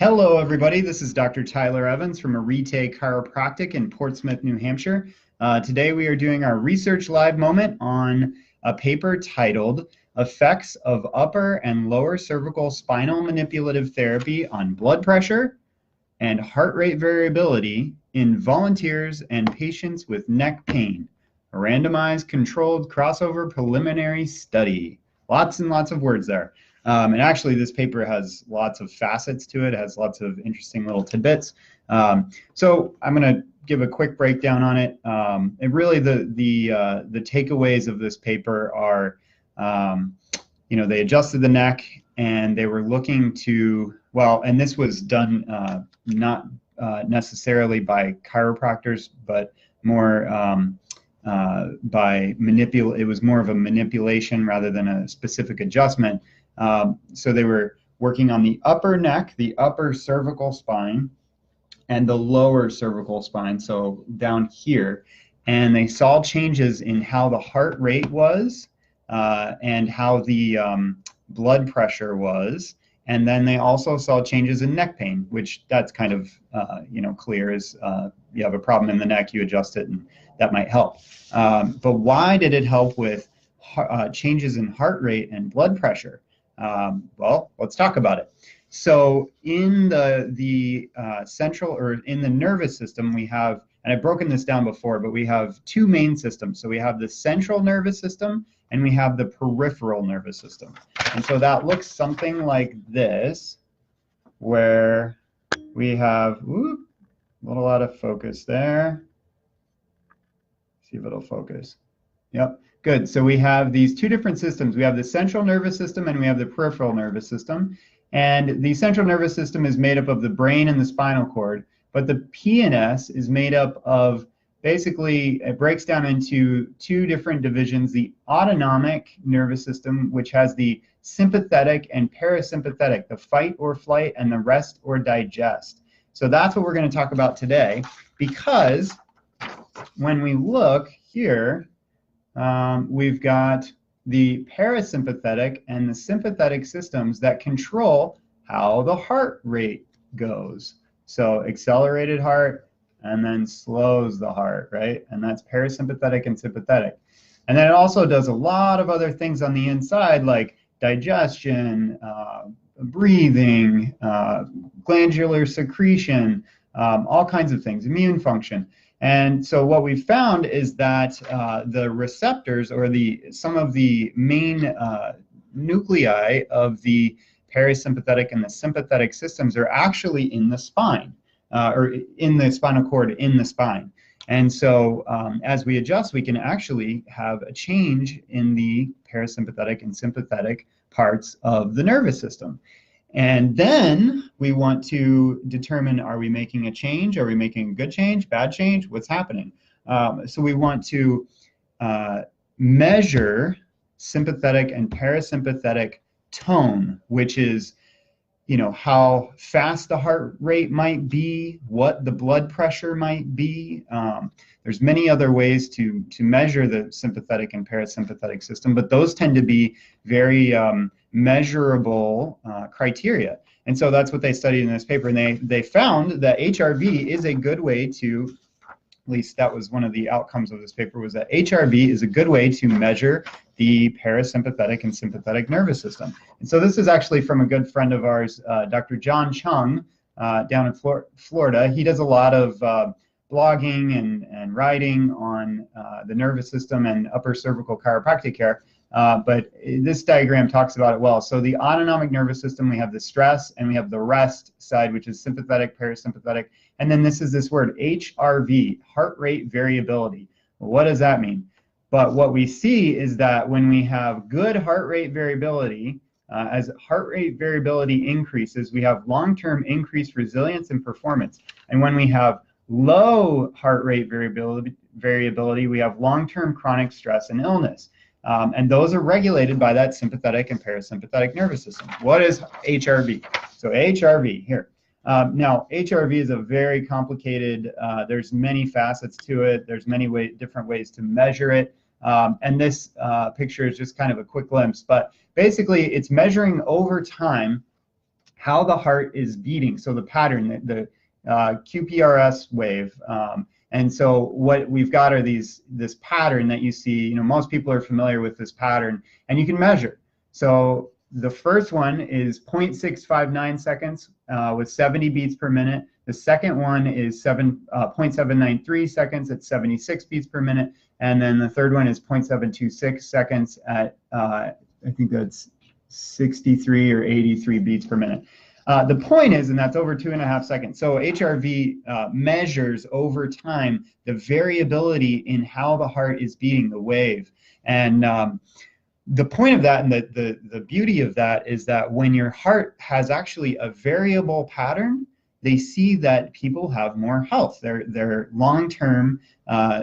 Hello, everybody. This is Dr. Tyler Evans from Arete Chiropractic in Portsmouth, New Hampshire. Today we are doing our research live moment on a paper titled Effects of Upper and Lower Cervical Spinal Manipulative Therapy on Blood Pressure and Heart Rate Variability in Volunteers and Patients with Neck Pain, a randomized controlled crossover preliminary study. Lots and lots of words there. And actually, this paper has lots of facets to it. It has lots of interesting little tidbits. So I'm going to give a quick breakdown on it. And really, the takeaways of this paper are, they adjusted the neck and they were looking to, and this was done not necessarily by chiropractors, but more by it was more of a manipulation rather than a specific adjustment. So they were working on the upper neck, the upper cervical spine, and the lower cervical spine, so down here. And they saw changes in how the heart rate was and how the blood pressure was. And then they also saw changes in neck pain, which that's kind of, clear as you have a problem in the neck, you adjust it, and that might help. But why did it help with changes in heart rate and blood pressure? Well, let's talk about it. So in the central, or in the nervous system, we have, and I've broken this down before, but we have two main systems. So we have the central nervous system and we have the peripheral nervous system. And so that looks something like this, where we have, a little out of focus there. See if it'll focus. Yep. Good. So we have these two different systems. We have the central nervous system and we have the peripheral nervous system. And the central nervous system is made up of the brain and the spinal cord, but the PNS is made up of, basically, it breaks down into two different divisions: the autonomic nervous system, which has the sympathetic and parasympathetic, the fight or flight and the rest or digest. So that's what we're going to talk about today, because when we look here, we've got the parasympathetic and the sympathetic systems that control how the heart rate goes. So accelerated heart and then slows the heart, right? And that's parasympathetic and sympathetic. And then it also does a lot of other things on the inside, like digestion, breathing, glandular secretion, all kinds of things, immune function. And so what we found is that the receptors, or some of the main nuclei of the parasympathetic and the sympathetic systems, are actually in the spine, or in the spinal cord in the spine. And so as we adjust, we can actually have a change in the parasympathetic and sympathetic parts of the nervous system. And then we want to determine, are we making a change? Are we making a good change, bad change? What's happening? So we want to measure sympathetic and parasympathetic tone, which is, how fast the heart rate might be, what the blood pressure might be. There's many other ways to measure the sympathetic and parasympathetic system, but those tend to be very measurable criteria. And so that's what they studied in this paper. And they found that HRV is a good way to, at least that was one of the outcomes of this paper, was that HRV is a good way to measure the parasympathetic and sympathetic nervous system. And so this is actually from a good friend of ours, Dr. John Chung, down in Florida. He does a lot of blogging and writing on the nervous system and upper cervical chiropractic care. But this diagram talks about it well. So the autonomic nervous system, we have the stress and we have the rest side, which is sympathetic, parasympathetic. And then this word HRV, heart rate variability. Well, what does that mean? But what we see is that when we have good heart rate variability, as heart rate variability increases, we have long-term increased resilience and performance. And when we have low heart rate variability, we have long-term chronic stress and illness. And those are regulated by that sympathetic and parasympathetic nervous system. What is HRV? So HRV, here. Now, HRV is a very complicated, there's many facets to it. There's many different ways to measure it. And this picture is just kind of a quick glimpse. But basically, it's measuring over time how the heart is beating. So the pattern, the QPRS wave. And so what we've got are this pattern that you see. Most people are familiar with this pattern, and you can measure. So the first one is 0.659 seconds with 70 beats per minute. The second one is 0.793 seconds at 76 beats per minute. And then the third one is 0.726 seconds at, I think that's 63 or 83 beats per minute. The point is, and that's over 2.5 seconds. So HRV measures over time the variability in how the heart is beating, the wave. And the point of that and the beauty of that is that when your heart has actually a variable pattern, they see that people have more health. Their long-term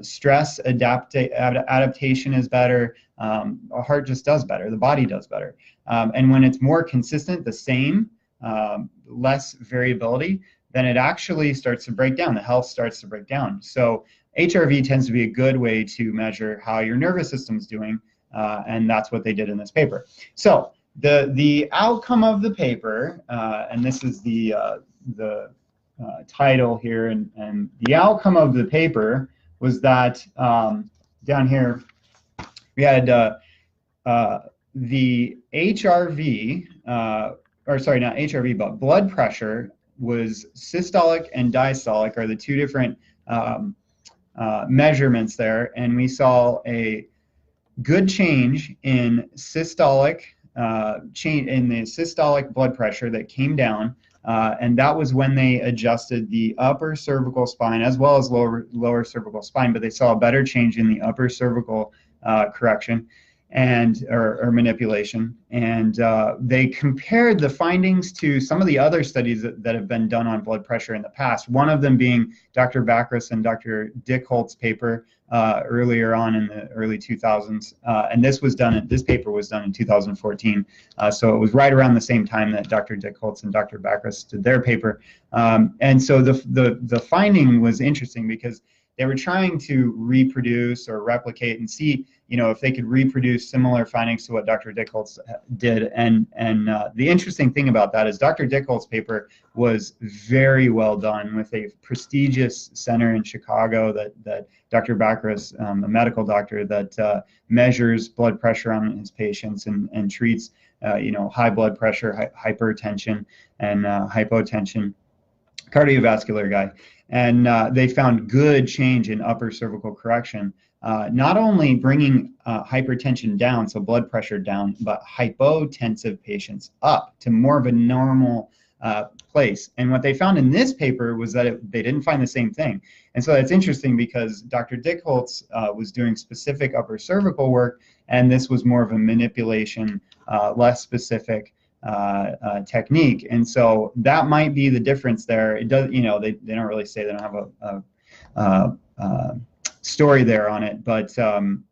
stress adaptation is better. A heart just does better. The body does better. And when it's more consistent, the same, less variability, then it actually starts to break down. The health starts to break down. So HRV tends to be a good way to measure how your nervous system's doing, and that's what they did in this paper. So the outcome of the paper, and this is the title here, and the outcome of the paper was that down here we had the HRV, or sorry, not HRV, but blood pressure was systolic and diastolic are the two different measurements there, and we saw a good change in systolic systolic blood pressure that came down, and that was when they adjusted the upper cervical spine as well as lower cervical spine, but they saw a better change in the upper cervical correction and or manipulation, and they compared the findings to some of the other studies that have been done on blood pressure in the past, one of them being Dr. Bacris and Dr. Dickholt's paper earlier on in the early 2000s, and this paper was done in 2014, so it was right around the same time that Dr. Dickholtz and Dr. Bacris did their paper, and so the finding was interesting because they were trying to reproduce or replicate and see, if they could reproduce similar findings to what Dr. Dickholtz did. And the interesting thing about that is Dr. Dickholtz's paper was very well done with a prestigious center in Chicago that Dr. Bacris, a medical doctor that measures blood pressure on his patients and treats, high blood pressure, hypertension, and hypotension, cardiovascular guy. And they found good change in upper cervical correction, not only bringing hypertension down, so blood pressure down, but hypotensive patients up to more of a normal place. And what they found in this paper was that they didn't find the same thing. And so that's interesting because Dr. Dickholtz was doing specific upper cervical work, and this was more of a manipulation, less specific technique, and so that might be the difference there. It does, they don't really say, they don't have a story there on it, but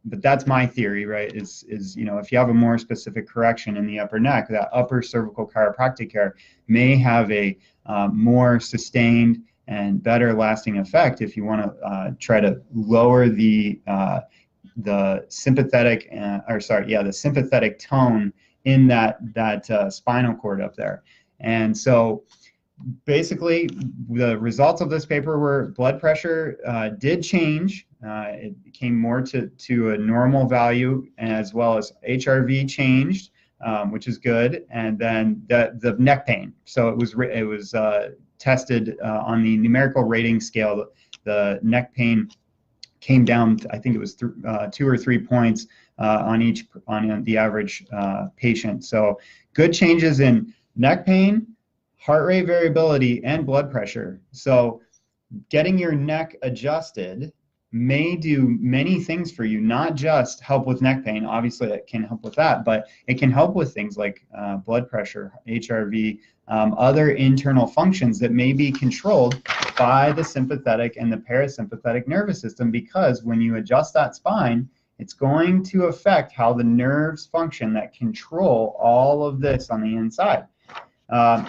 that's my theory, right? Is if you have a more specific correction in the upper neck, that upper cervical chiropractic care may have a more sustained and better lasting effect if you want to try to lower the sympathetic, the sympathetic tone in that spinal cord up there. And so basically the results of this paper were blood pressure did change. It came more to a normal value, as well as HRV changed, which is good. And then the neck pain. So it was tested on the numerical rating scale. The neck pain came down, I think it was 2 or 3 points on the average patient. So good changes in neck pain, heart rate variability, and blood pressure. So getting your neck adjusted may do many things for you, not just help with neck pain. Obviously it can help with that, but it can help with things like blood pressure, HRV, other internal functions that may be controlled by the sympathetic and the parasympathetic nervous system, because when you adjust that spine, it's going to affect how the nerves function that control all of this on the inside.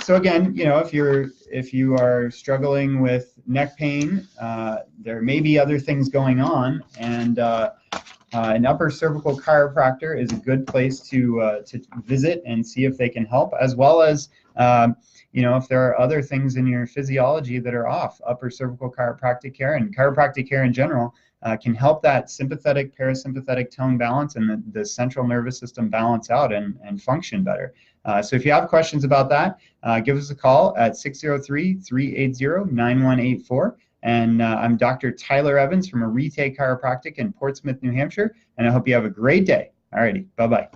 So again, if you are struggling with neck pain, there may be other things going on, and an upper cervical chiropractor is a good place to visit and see if they can help, as well as if there are other things in your physiology that are off. Upper Cervical Chiropractic Care and chiropractic care in general can help that sympathetic parasympathetic tone balance and the central nervous system balance out and function better. So if you have questions about that, give us a call at 603-380-9184. And I'm Dr. Tyler Evans from Arete Chiropractic in Portsmouth, New Hampshire, and I hope you have a great day. Alrighty, bye-bye.